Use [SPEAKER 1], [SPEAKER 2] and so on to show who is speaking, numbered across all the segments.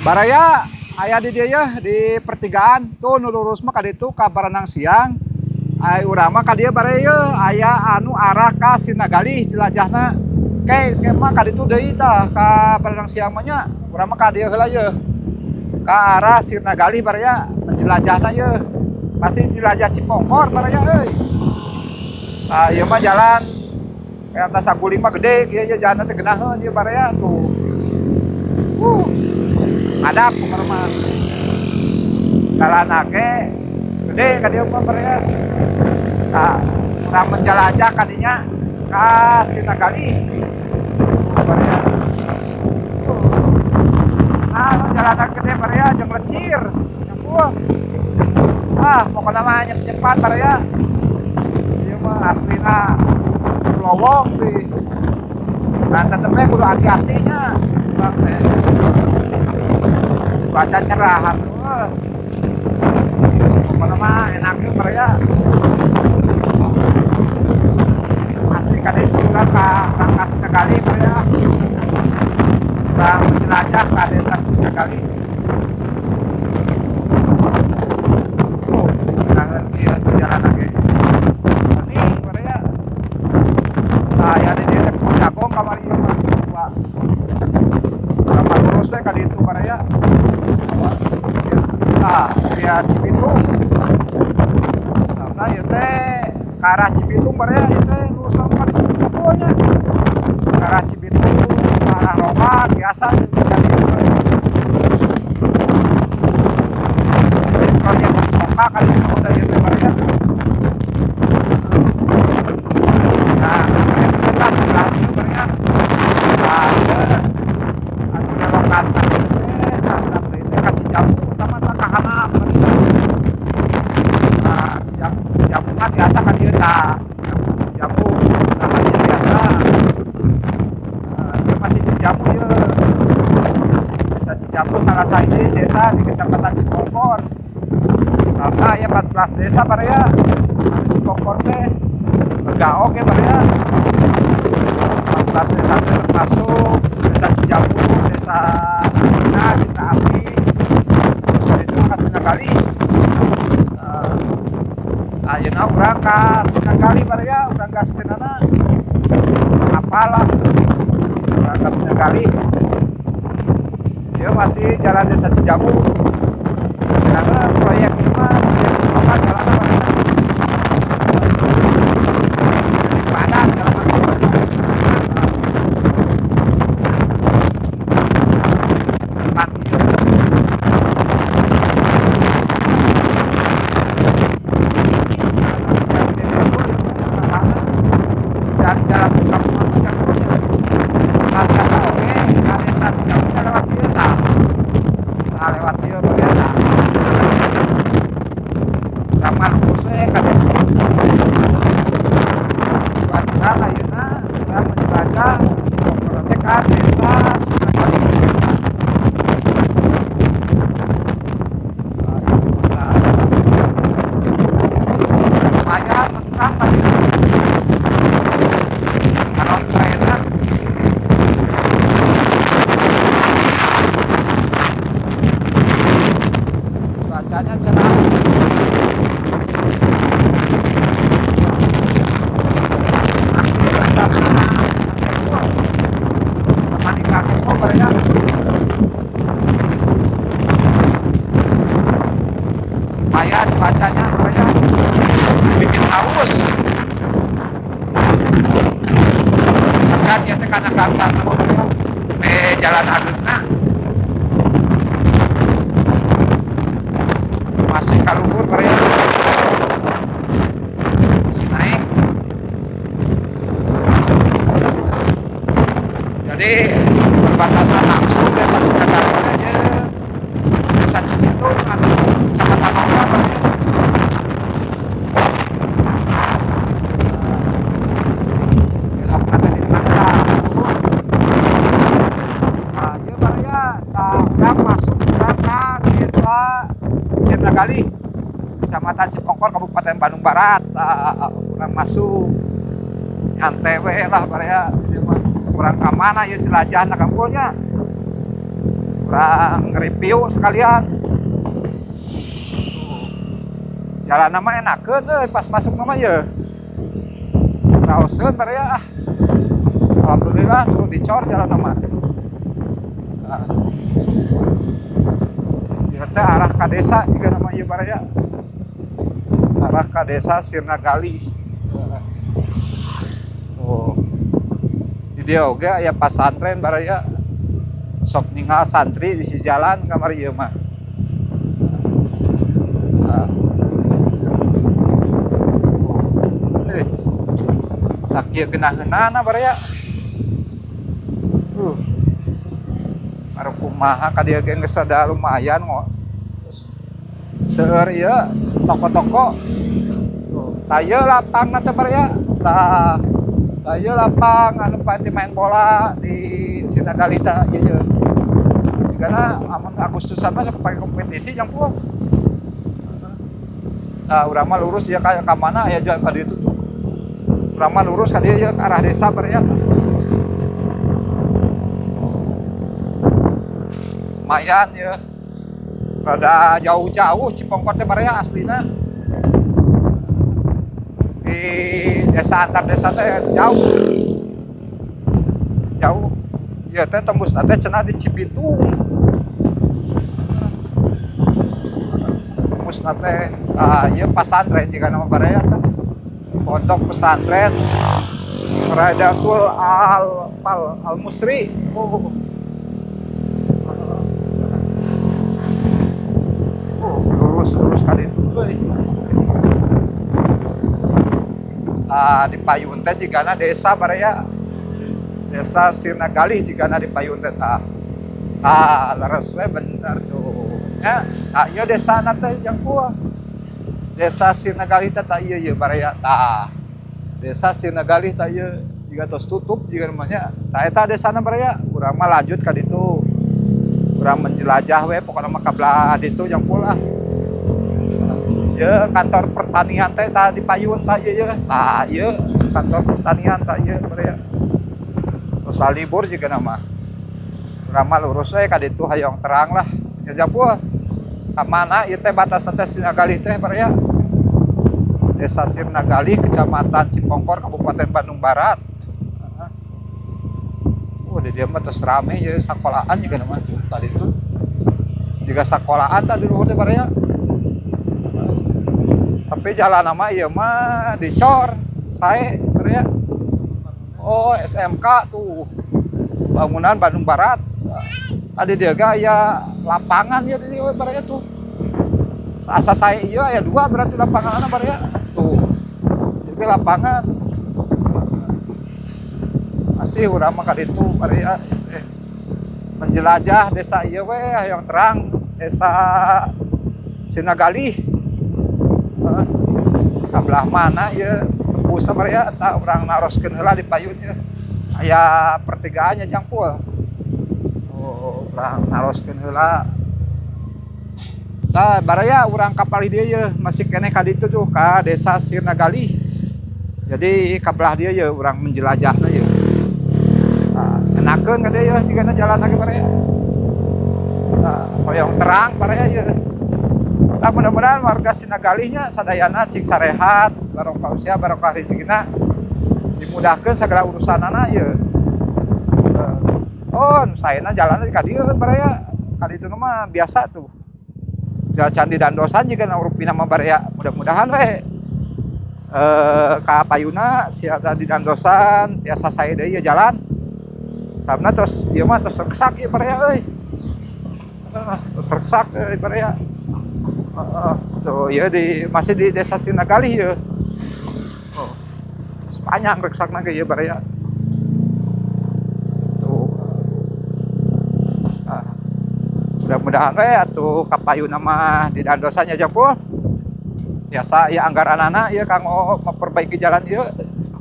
[SPEAKER 1] Baraya aya di dia ya di pertigaan tuh nu lurus mah ka ditu ka Baranang Siang. Ai urang mah ka dieu baraya aya anu arah ka Sinagali jelajahna. Ke mah ka ditu deui tah ka Baranang Siang mah nya. Urang mah ka dieu heula ye. Ka arah Sinagali baraya jelajahna ye. Pasti jelajah Cipongkor baraya euy. Ieu mah jalan eta saguling mah gede kieu ya jalanna teh geunaheun ieu baraya tuh. Adap kemana jalan ake gede ka dieu mah baraya. Urang menjelajah kadinya ka Sinagali baraya. Jalanan gede baraya jeung lecir. Nyampul. Pokona mah nyep-nyepan baraya. Ieu mah aslina lowong di. Nah, tetep we kudu hati-hati nya. Bang teh. Cuaca cerah atuh. Pokona mah enak ge baraya. Asli ka ditu urang ka Sinagali baraya. Urang menjelajah ka desa Sinagali. Naheun ieu jalanan ge. Ini baraya. Ya di dieu teh Kebon Jagong kamari ieu mah. Urang mah lurus we ka ditu baraya. Via Cibitung. Misalna ieu teh ka arah Cibitung baraya ieu teh lurus ka ditu pokoknya. Ka arah Cibitung, ka arah Roban biasa jadi proyek Cisoka kali itu udah ieu teh baraya. Nah, kita berarti baraya. Anu belokan sareng teh ka Cijamu utama tah ka handap. Cijamu mah biasa ka dieu tah. Cijamu namanya biasa. Ieu masih Cijamu ieu. Desa Cijamu salah sahiji desa di Kecamatan Cipongkor. Misalnya ya 14 desa baraya. Anu Cipongkor teh lega oge baraya. 14 desa teh termasuk desa Cijamu, desa Cina, Cina Asih. Terus ka ditu ka Sinagali. Ayeuna urang ka Sinagali baraya, urang gaskeunana apalah. Urang ka Sinagali. Ieu masih jalan desa Cijamu. Karena proyek ini mah proyek Cisoka jalan baraya. Padat jalan lewat dia berita ramah khususnya kan buat kita ayeuna urang menjelajah Cipongkor teh ka desa Sinagali. Lumayan mentrang kan kalau kayaknya cuacanya cerah. Asli rasana temani kakekku baraya. Lumayan cuacanya baraya. Bikin haus. Acan ieu teh kana gambar baraya. Jalan ageuna. Masih kaluhur baraya. Masih naik. Jadi perbatasan langsung desa Sinagali aja desa Cibitung anu Kecamatan Nongla baraya. Belok kata di Nangka. Ieu baraya urang masuk urang ka desa Sinagali, Kecamatan Cipongkor, Kabupaten Bandung Barat. Urang masuk nyantai we lah baraya. Urang ka mana ieu jelajahna kampungnya. Urang review sekalian. Jalan nama enakeun pas masuk nama ya. Raoseun barea. Alhamdulillah tuh dicor jalan nama. Nah, teh arah ke desa juga nama ieu barea. Arah ke desa Sirnagali. Oh. Di dia oge aya pasantren barea. Sok ninggal santri di si jalan kamar ieu mah. Sakieu geunah-geunahna barea. Are kumaha ka dieu ge geus sada lumayan seueur ieu toko-toko. Tah ieu lapangna teh barea. Tah ieu lapang anu pati main bola di Sinagali tah ieu. Jigana amun Agustusan mah sok pake kompetisi jang pueuh. Nah, urang mah lurus ieu ka mana aya jalan ka ditu tuh. Urang mah lurus ka dieu ke arah desa barea. Lumayan ya. Rada jauh-jauh Cipongkor teh barea aslina. Di desa antar desa teh jauh. Jauh. Ieu teh tembusna teh cenah di Cibitung. Tembusna teh ieu pasantren jiga nama barea teh. Pondok pesantren Radatul Al-Musri. Lurus kali itu di Payun teh jigana desa barea. Desa Sirnagali jigana di Payun teh tah. Leres we bener tuh. Ya, ieu desana teh jang pueuh. Desa Sirnagali teh tah ieu barea tah. Desa Sirnagali tah ieu jiga tos tutup jiga namanya. Tah eta desana barea. Urang mah lanjut ka ditu. Urang menjelajah we pokona mah kabelah ditu jang pueuh lah. Ya kantor pertanian teh tah di Payun tah ieu tah ieu kantor pertanian tah ieu barea. Terus libur juga nama. Urang mah lurus we ka ditu hayong terang lah. Ya japuh. Ka mana ieu teh batas teh Sinagali teh barea. Desa Sirnagali, Kecamatan Cipongkor, Kabupaten Bandung Barat. Di dieu mah tos rame ieu sakolahan juga nama tadi itu. Juga sakolahan tah di luhur teh barea. Tapi jalan nama ieu mah dicor sae barea. Oh SMK tuh bangunan Bandung Barat. Ada dia ga aya lapangan ya di dieu barea tuh. Asa sae ieu aya 2 berarti lapanganna barea. Tuh. Juga lapangan. Masih urang mah ka ditu barea menjelajah desa ieu we hayang terang desa Sinagali. Kabelah mana ya tembus barea eta urang naroskeun heula di Payun ya. Aya pertigaannya jang pueuh. Oh, urang naroskeun heula. Tah barea urang kapal dieu ye masih keneh ka ditu tuh ka desa Sirnagali. Jadi kabelah dieu ye urang menjelajahna ye. Enakeun ka dieu ye jigana jalan lagi barea. Hoyong terang barea ye. Nah, mudah-mudahan warga Sinagalinya sadayana cik sarehat, barokah usia, barokah rezekina, dimudahkeun segala urusanana ieu. Saena jalanna ka dieu barea. Ka ditu mah biasa tuh. Candi Dandosan juga rupina mah barea. Mudah-mudahan we ka Payuna sia Candi Dandosan biasa sae deui jalan. Sabna terus ieu mah terus reksak ieu barea euy. Terus reksak euy barea. Tuh ya masih di desa Sinagali ya. Sepanjang reksakna ge ieu barea. Tuh. Mudah-mudahan we atuh ka Payuna mah di Dandosannya japuh. Biasa ya anggaranana ieu kanggo memperbaiki jalan ieu.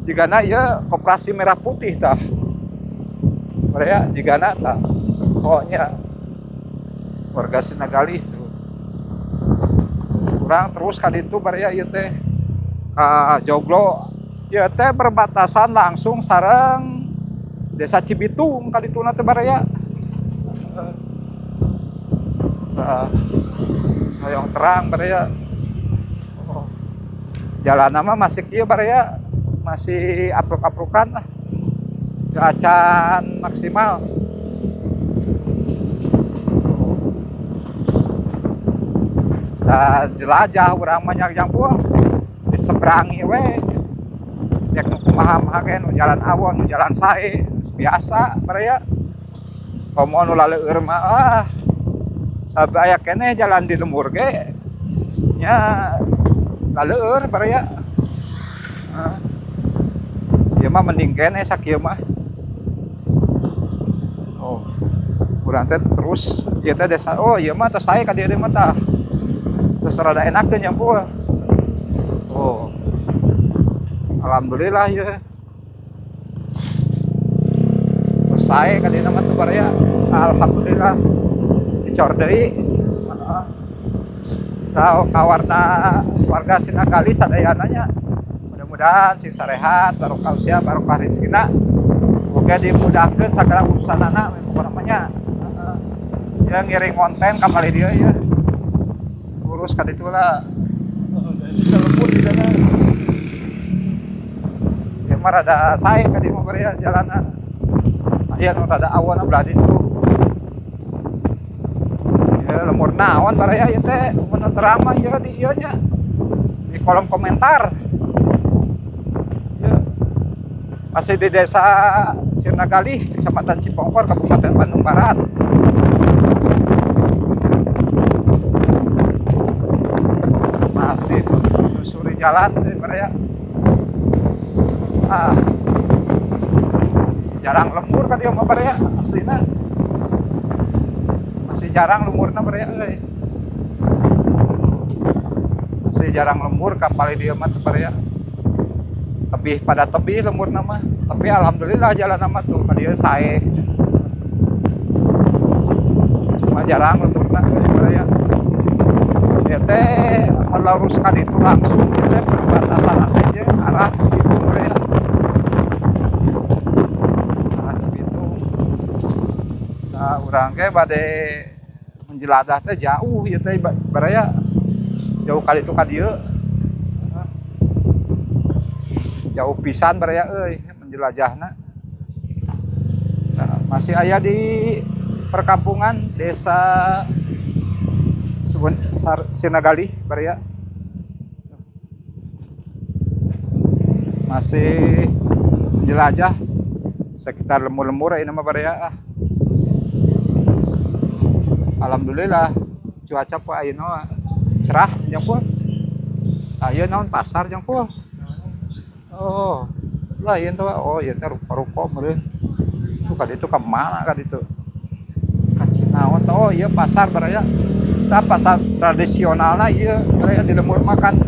[SPEAKER 1] Jigana ieu Koperasi Merah Putih tah. Barea jigana tah. Pokoknya warga Sinagali tuh. Urang terus ka ditu barea ieu teh ka Joglo ieu teh berbatasan langsung sareng Desa Cibitung ka dituna teh barea. uh, hoyong terang baraya. Oh, jalan nama masih kieu baraya, masih apruk-aprukan lah, acan maksimal. Dan jelajah urang banyak yang buah diseberangi we yak nu kumaha-maha ge nu jalan awon nu jalan sae biasa baraya. Komo nu laleur mah sabaya keneh jalan di lembur ge nya laleur baraya. Ieu mah mending keneh sakieu mah. Oh, urang teh terus ieu teh desa oh ieu mah tos sae ka dieu mah tah. Terus rada enakeun nya buah. Oh. Alhamdulillah ya. Terus sae ka dieu mah tuh baraya. Alhamdulillah. Dicor deui. Heeh. Tau kawarna warga Sinagali sadayananya. Mudah-mudahan sing sarehat, barokah usia, barokah rezekina. Oke dimudahkeun sagala urusanana pokona mah. Heeh. Ya ngiring konten ka bali dieu ya. Urus ka ditu lah. Telepon di sana. Ya mah rada sae ka dieu mah baraya jalanna. Aya nu rada awan belah ditu. Ya lemur naon baraya ieu teh mun terang mah ieu di ieu nya. Di kolom komentar. Ya. Masih di Desa Sirnagali, Kecamatan Cipongkor, Kabupaten Bandung Barat. Masih menyusuri jalan baraya. Jarang lembur ka dieu mah baraya aslina. Masih jarang lemurna baraya euy. Masih jarang lembur ka bali dieu mah teh baraya. Tebih pada tebih lemurna mah. Tapi alhamdulillah jalan mah tuh ka dieu sae. Cuma jarang lemurna baraya. Ya teh melurus ka ditu langsung teh perbatasan teh arah Cibitung baraya. Arah Cibitung. Nah, urang ge bade menjeladah teh jauh ieu teh baraya. Jauh kali itu ka dieu. Jauh pisan baraya euy menjelajahna. Nah, masih aya di perkampungan Desa Sinagali baraya. Masih menjelajah sekitar lemur-lemur ini mah baraya. Alhamdulillah cuaca ku ayeuna cerah jeung pun. Ayeuna naon pasar jeung pun. Oh, lain tuh. Oh, ieu teh ruko-ruko meureun. Tuh ka ditu ka mana ka ditu? Ka Cinaon tuh. Oh, ieu pasar baraya. Tah pasar tradisionalna ieu baraya di lembur makan.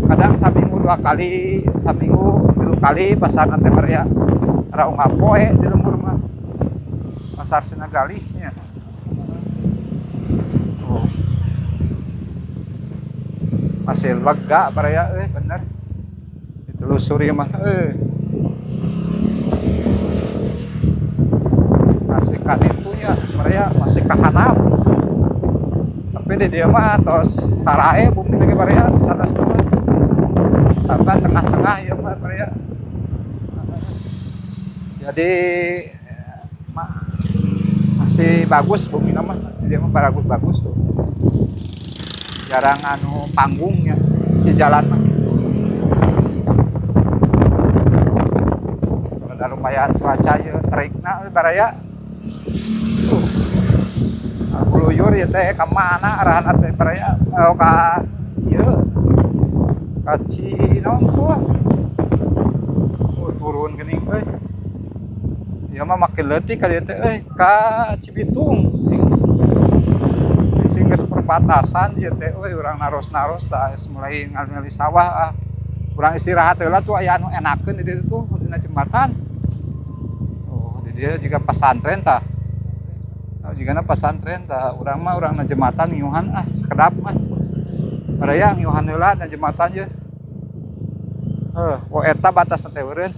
[SPEAKER 1] Kadang saminggu 2 kali, saminggu 3 kali pasar teh baraya. Raung apoe di lembur mah. Pasar Sinagali nya. Oh. Masih lega baraya euy bener. Ditelusuri mah euy. Masih ka ditu nya baraya masih ka handap. Tapi di dieu mah tos sarae bumi teh baraya sanes mah. Sampai tengah-tengah ieu mah baraya. Jadi masih bagus bumi mah. Dia mah bagus tuh. Jarang anu panggungnya si jalan mah. Ada lumayan cuaca ieu terikna baraya. Kuluyur ieu teh ka mana arahan teh baraya? Oh ka ieu. Ka Cinaon tuh. Oh turun geuning euy. Ieu mah makin leutik ka dieu teh euy ka Cibitung. Sing geus perbatasan ieu teh euy urang naros-naros tah mulai ngali sawah. Urang istirahat heula tuh aya anu enakeun di dieu tuh dina jembatan. Oh, di dieu juga pesantren tah. Oh, jigana pesantren tah urang mah urang na jembatan ngiuhan sakedap mah. Baraya ngiuhan heula na jembatan ieu. Oh eta batas teh eureun.